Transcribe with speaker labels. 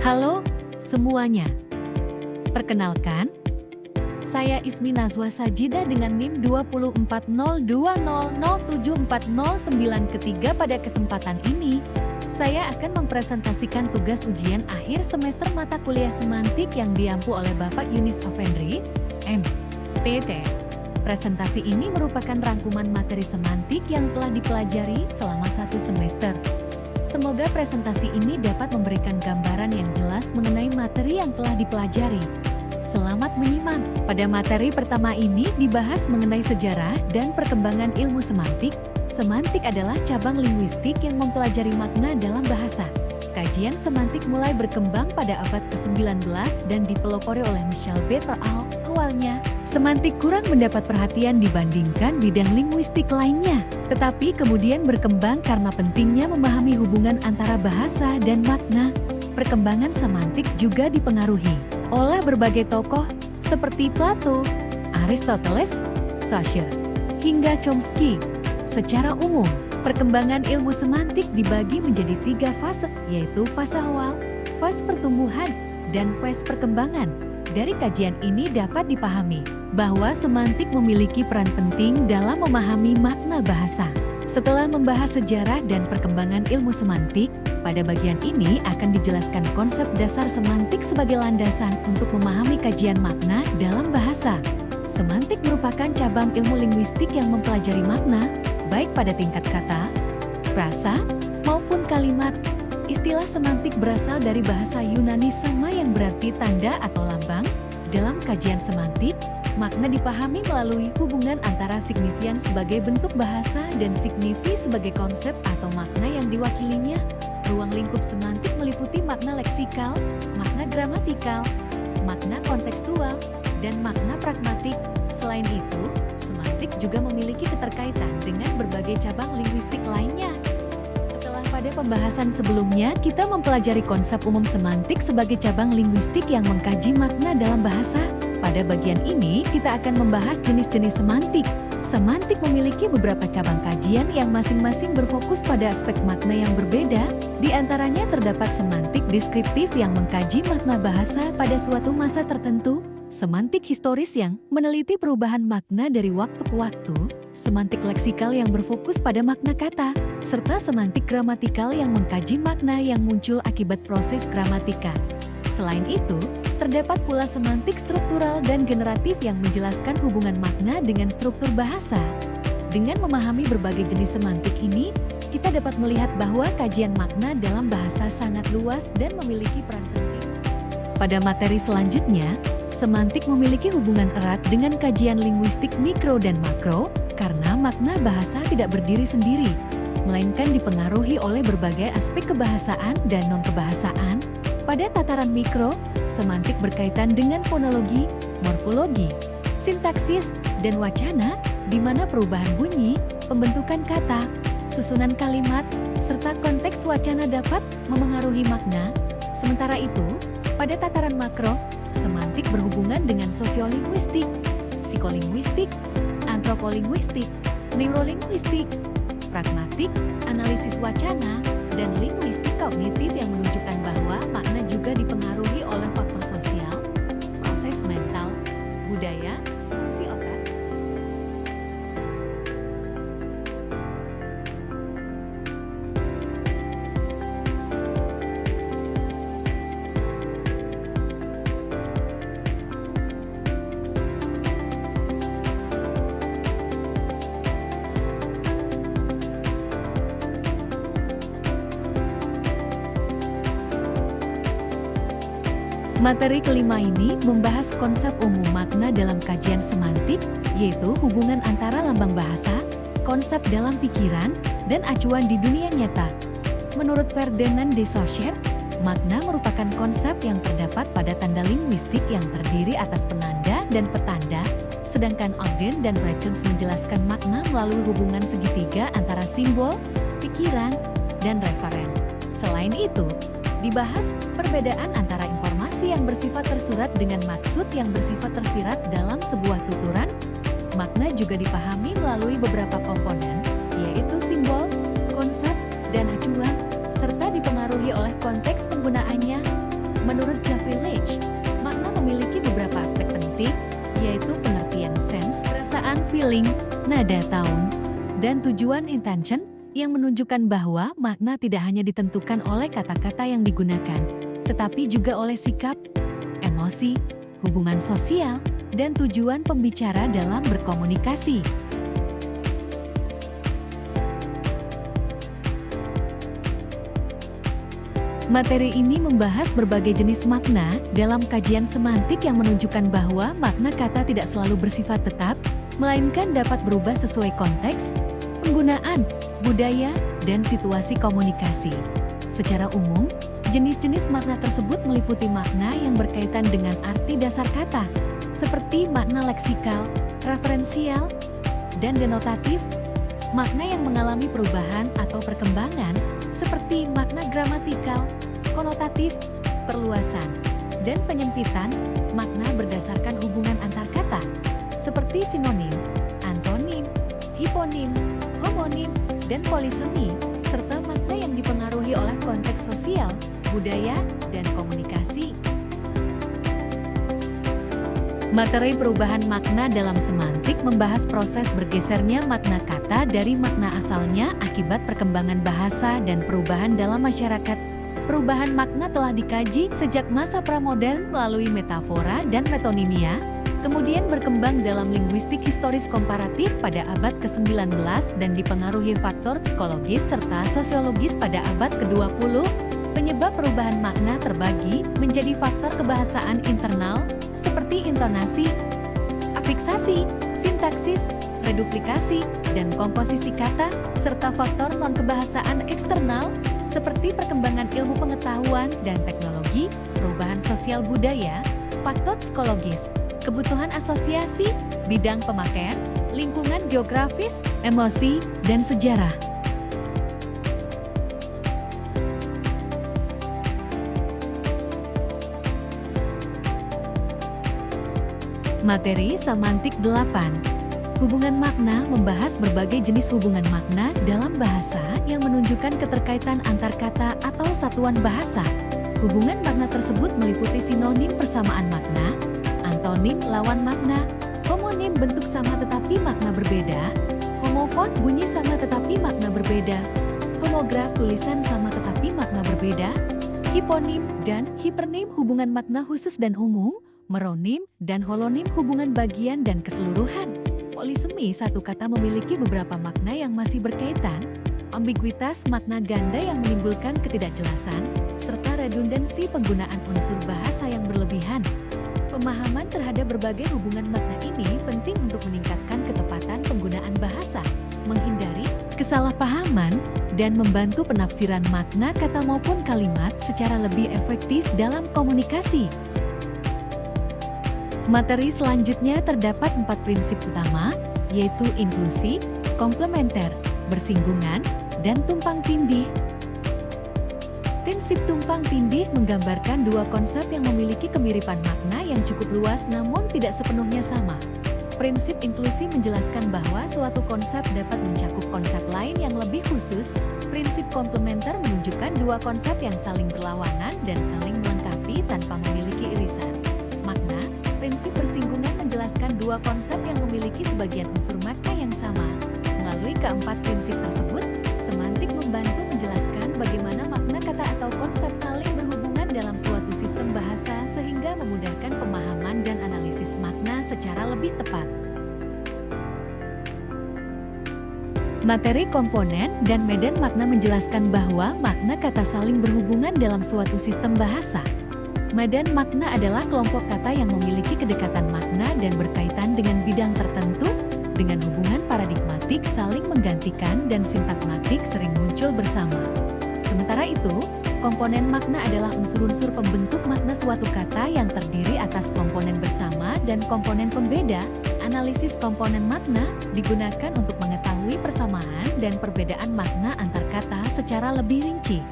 Speaker 1: Halo semuanya, perkenalkan, saya Ismi Nazwa Sajida dengan NIM 24020074009. Pada kesempatan ini, saya akan mempresentasikan tugas ujian akhir semester mata kuliah semantik yang diampu oleh Bapak Yunis Afendri, M.Pd. Presentasi ini merupakan rangkuman materi semantik yang telah dipelajari selama 1 semester. Semoga presentasi ini dapat memberikan gambaran yang jelas mengenai materi yang telah dipelajari. Selamat menyimak. Pada materi pertama ini dibahas mengenai sejarah dan perkembangan ilmu semantik. Semantik adalah cabang linguistik yang mempelajari makna dalam bahasa. Kajian semantik mulai berkembang pada abad ke-19 dan dipelopori oleh Michel B. et al. Awalnya, semantik kurang mendapat perhatian dibandingkan bidang linguistik lainnya, tetapi kemudian berkembang karena pentingnya memahami hubungan antara bahasa dan makna. Perkembangan semantik juga dipengaruhi oleh berbagai tokoh seperti Plato, Aristoteles, Saussure, hingga Chomsky. Secara umum, perkembangan ilmu semantik dibagi menjadi 3 fase, yaitu fase awal, fase pertumbuhan, dan fase perkembangan. Dari kajian ini dapat dipahami bahwa semantik memiliki peran penting dalam memahami makna bahasa. Setelah membahas sejarah dan perkembangan ilmu semantik, pada bagian ini akan dijelaskan konsep dasar semantik sebagai landasan untuk memahami kajian makna dalam bahasa. Semantik merupakan cabang ilmu linguistik yang mempelajari makna, baik pada tingkat kata, frasa, maupun kalimat. Istilah semantik berasal dari bahasa Yunani sama yang berarti tanda atau lambang. Dalam kajian semantik, makna dipahami melalui hubungan antara signifian sebagai bentuk bahasa dan signifi sebagai konsep atau makna yang diwakilinya. Ruang lingkup semantik meliputi makna leksikal, makna gramatikal, makna kontekstual, dan makna pragmatik. Selain itu, semantik juga memiliki keterkaitan dengan berbagai cabang linguistik lainnya. Pada pembahasan sebelumnya, kita mempelajari konsep umum semantik sebagai cabang linguistik yang mengkaji makna dalam bahasa. Pada bagian ini, kita akan membahas jenis-jenis semantik. Semantik memiliki beberapa cabang kajian yang masing-masing berfokus pada aspek makna yang berbeda. Di antaranya terdapat semantik deskriptif yang mengkaji makna bahasa pada suatu masa tertentu, semantik historis yang meneliti perubahan makna dari waktu ke waktu, semantik leksikal yang berfokus pada makna kata, serta semantik gramatikal yang mengkaji makna yang muncul akibat proses gramatika. Selain itu, terdapat pula semantik struktural dan generatif yang menjelaskan hubungan makna dengan struktur bahasa. Dengan memahami berbagai jenis semantik ini, kita dapat melihat bahwa kajian makna dalam bahasa sangat luas dan memiliki peran penting. Pada materi selanjutnya, semantik memiliki hubungan erat dengan kajian linguistik mikro dan makro, karena makna bahasa tidak berdiri sendiri, melainkan dipengaruhi oleh berbagai aspek kebahasaan dan non-kebahasaan. Pada tataran mikro, semantik berkaitan dengan fonologi, morfologi, sintaksis, dan wacana, di mana perubahan bunyi, pembentukan kata, susunan kalimat, serta konteks wacana dapat memengaruhi makna. Sementara itu, pada tataran makro, semantik berhubungan dengan sosiolinguistik, psikolinguistik, antropolinguistik, neurolinguistik, pragmatik, analisis wacana, dan linguistik kognitif yang menunjukkan bahwa makna juga dipengaruhi oleh faktor sosial, proses mental, budaya, fungsi otak. Materi kelima ini membahas konsep umum makna dalam kajian semantik, yaitu hubungan antara lambang bahasa, konsep dalam pikiran, dan acuan di dunia nyata. Menurut Ferdinand de Saussure, makna merupakan konsep yang terdapat pada tanda linguistik yang terdiri atas penanda dan petanda, sedangkan Ogden dan Rechtens menjelaskan makna melalui hubungan segitiga antara simbol, pikiran, dan referen. Selain itu, dibahas perbedaan antara informasi yang bersifat tersurat dengan maksud yang bersifat tersirat dalam sebuah tuturan. Makna juga dipahami melalui beberapa komponen, yaitu simbol, konsep, dan acuan, serta dipengaruhi oleh konteks penggunaannya. Menurut Javillage, makna memiliki beberapa aspek penting, yaitu pengertian sense, perasaan feeling, nada tone, dan tujuan intention, yang menunjukkan bahwa makna tidak hanya ditentukan oleh kata-kata yang digunakan, tetapi juga oleh sikap, emosi, hubungan sosial, dan tujuan pembicara dalam berkomunikasi. Materi ini membahas berbagai jenis makna dalam kajian semantik yang menunjukkan bahwa makna kata tidak selalu bersifat tetap, melainkan dapat berubah sesuai konteks, penggunaan, budaya, dan situasi komunikasi. Secara umum, jenis-jenis makna tersebut meliputi makna yang berkaitan dengan arti dasar kata, seperti makna leksikal, referensial, dan denotatif, makna yang mengalami perubahan atau perkembangan, seperti makna gramatikal, konotatif, perluasan, dan penyempitan, makna berdasarkan hubungan antar kata, seperti sinonim, antonim, hiponim, homonim, dan polisemi, serta makna yang dipengaruhi oleh konteks sosial, budaya, dan komunikasi. Materi perubahan makna dalam semantik membahas proses bergesernya makna kata dari makna asalnya akibat perkembangan bahasa dan perubahan dalam masyarakat. Perubahan makna telah dikaji sejak masa pramodern melalui metafora dan metonimia, kemudian berkembang dalam linguistik historis komparatif pada abad ke-19 dan dipengaruhi faktor psikologis serta sosiologis pada abad ke-20. Penyebab perubahan makna terbagi menjadi faktor kebahasaan internal, seperti intonasi, afiksasi, sintaksis, reduplikasi, dan komposisi kata, serta faktor non-kebahasaan eksternal, seperti perkembangan ilmu pengetahuan dan teknologi, perubahan sosial budaya, faktor psikologis, kebutuhan asosiasi, bidang pemakaian, lingkungan geografis, emosi, dan sejarah. Materi Semantik 8. Hubungan makna membahas berbagai jenis hubungan makna dalam bahasa yang menunjukkan keterkaitan antar kata atau satuan bahasa. Hubungan makna tersebut meliputi sinonim persamaan makna, antonim lawan makna, homonim bentuk sama tetapi makna berbeda, homofon bunyi sama tetapi makna berbeda, homograf tulisan sama tetapi makna berbeda, hiponim dan hipernim hubungan makna khusus dan umum, meronim dan holonim hubungan bagian dan keseluruhan. Polisemi satu kata memiliki beberapa makna yang masih berkaitan, ambiguitas makna ganda yang menimbulkan ketidakjelasan, serta redundansi penggunaan unsur bahasa yang berlebihan. Pemahaman terhadap berbagai hubungan makna ini penting untuk meningkatkan ketepatan penggunaan bahasa, menghindari kesalahpahaman, dan membantu penafsiran makna kata maupun kalimat secara lebih efektif dalam komunikasi. Materi selanjutnya terdapat 4 prinsip utama, yaitu inklusi, komplementer, bersinggungan, dan tumpang tindih. Prinsip tumpang tindih menggambarkan dua konsep yang memiliki kemiripan makna yang cukup luas namun tidak sepenuhnya sama. Prinsip inklusi menjelaskan bahwa suatu konsep dapat mencakup konsep lain yang lebih khusus. Prinsip komplementer menunjukkan dua konsep yang saling berlawanan dan saling melengkapi tanpa memiliki irisan. Makna. Prinsip bersinggungan menjelaskan dua konsep yang memiliki sebagian unsur makna yang sama. Melalui keempat prinsip tersebut, semantik membantu menjelaskan bagaimana makna kata atau konsep saling berhubungan dalam suatu sistem bahasa sehingga memudahkan pemahaman dan analisis makna secara lebih tepat. Materi komponen dan medan makna menjelaskan bahwa makna kata saling berhubungan dalam suatu sistem bahasa. Medan makna adalah kelompok kata yang memiliki kedekatan makna dan berkaitan dengan bidang tertentu, dengan hubungan paradigmatik saling menggantikan dan sintakmatik sering muncul bersama. Sementara itu, komponen makna adalah unsur-unsur pembentuk makna suatu kata yang terdiri atas komponen bersama dan komponen pembeda. Analisis komponen makna digunakan untuk mengetahui persamaan dan perbedaan makna antar kata secara lebih rinci.